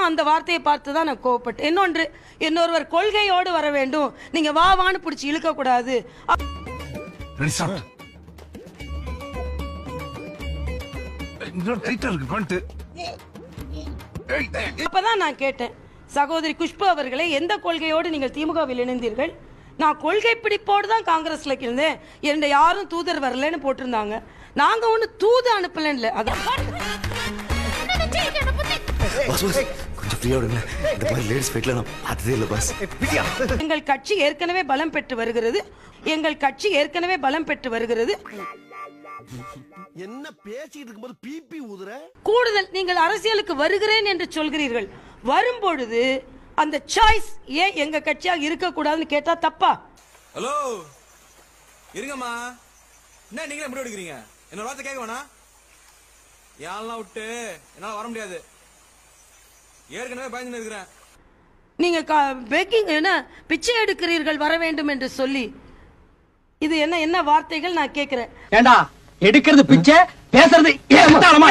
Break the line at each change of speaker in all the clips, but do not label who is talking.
தான் அந்த வார்த்தையை பார்த்து தான் நான் கோவப்பட்டேன். இன்னொன்று, இன்னொருவர் கொள்கையோடு வர வேண்டும், நீங்க வா வான்னு பிடிச்சி இழுக்க கூடாது. அப்பதான் நான் கேட்டேன், சகோதரி குஷ்பு அவர்களே, எந்த கொள்கையோடு நீங்கள் திமுகவில் இணைந்தீர்கள்? நான் கொள்கை பிடிப்போடு தான் காங்கிரஸ்ல இருந்தேன், என்ற யாரும் தூதர் வரலன்னு போட்டிருந்தாங்க. நாங்க ஒண்ணு தூது அனுப்பலன்னு அதான். எங்கள் கட்சி ஏற்கனவே பலம் பெற்று வருகிறது. எங்கள் கட்சி ஏற்கனவே பலம் பெற்று வருகிறது.
என்ன பேசிட்டு இருக்கும்போது பிபி ஊதுற?
கூடுதல் நீங்கள் அரசியலுக்கு வருகிறேன் என்று சொல்கிறீர்கள். வரும்பொழுது அந்த சாய்ஸ் ஏன் எங்க கட்சியாக இருக்க கூடாதுன்னு கேட்டா தப்பா?
ஹலோ இருங்கம்மா, என்ன நீங்களே முடிவு எடுக்கிறீங்க? என்ன வார்த்தை கேட்க வேணா? யாரெல்லாம் விட்டு என்னால வர முடியாது, ஏற்கனவே பயந்து இருக்கிறேன்.
நீங்க பேக்கிங் என்ன பிச்சை எடுக்கிறீர்கள் வர வேண்டும் என்று சொல்லி, இது என்ன என்ன வார்த்தைகள் நான் கேட்கிறேன்.
ஏண்டா எடுக்கிறது பிச்சை, பேசுறது ஏகத்தாளமா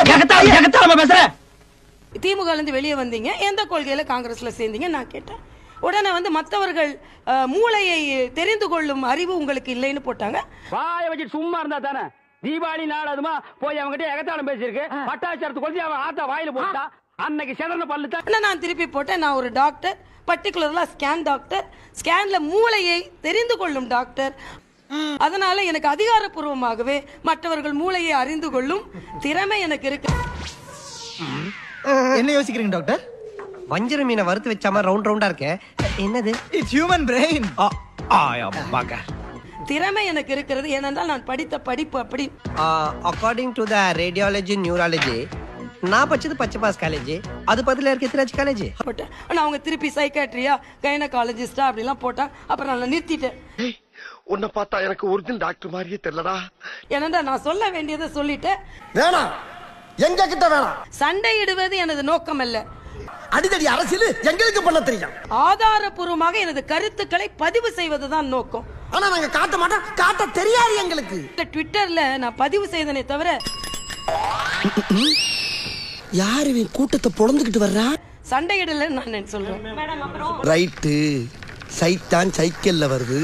பேசுற?
திமுக இருந்து வெளியே வந்தீங்க, எந்த கொள்கையில காங்கிரஸ்ல சேர்ந்தீங்க நான் கேட்டேன். உடனே வந்து மற்றவர்கள் மூளையை தெரிந்து கொள்ளும் அறிவு உங்களுக்கு இல்லைன்னு போட்டாங்க.
வாய வச்சு சும்மா இருந்தா தானே? தீபாவளி நாள் அதுமா போய் அவங்ககிட்ட எகத்தாளம் பேசியிருக்கு, பட்டாச்சாரத்து கொண்டு அவன் ஆத்தா வாயில போட்டா அன்னைக்கு செதறன பல்லு தான்
நான் திருப்பி போட்டேன். நான் ஒரு டாக்டர், பர்டிகுலர்லா ஸ்கேன் டாக்டர், ஸ்கேன்ல மூளையை தெரிந்து கொள்ளும் டாக்டர். அதனால எனக்கு அதிகாரப்பூர்வமாகவே மற்றவர்கள் மூளையை அறிந்து கொள்ளும் திறமை எனக்கு இருக்கு.
என்ன யோசிக்கிறீங்க டாக்டர்?
வஞ்சர மீனை வறுத்து வச்சாம ரவுண்ட் ரவுண்டா இருக்கே, என்னது?
It's human brain.
திறமை எனக்கு இருக்கிறது, ஏனென்றால் நான் படித்த படிப்பு அப்படி.
According to the radiology neurology, நான் படிச்சது பச்சைபாஸ் காலேஜ், அது பதில இருக்க எத்திராஜ் காலேஜ்
போட்டேன். ஆனா அவங்க திருப்பி சைக்காட்ரியா கைனகாலஜிஸ்டா அப்படிலாம் போட்டாங்க. அப்புறம் நான் நிறுத்திட்டேன்.
உன்னை பார்த்தா எனக்கு ஒரிஜினல் டாக்டர் மாதிரியே தெரியலடா.
ஏனென்றா நான் சொல்ல வேண்டியதை சொல்லிட்டேன்.
வேணாம், எங்க கிட்ட வேணாம்.
சண்டையிடுவது எனது நோக்கம் அல்ல.
அடிதடி அரசியல் எங்களுக்கு பண்ண தெரியும்.
ஆதாரபூர்வமாக எனது கருத்துக்களை பதிவு செய்வதுதான் நோக்கம்.
ஆனா நாங்க காட்ட மாட்டோம், காட்ட தெரியாது எங்களுக்கு.
ட்விட்டர்ல நான் பதிவு செய்தனே தவிர.
யாரு இவன் கூட்டத்தை பொழந்துகிட்டு வர்றா?
சண்டையிடல நான் சொல்றேன்.
ரைட்டு, சைத்தான் சைக்கிள்ல வருது.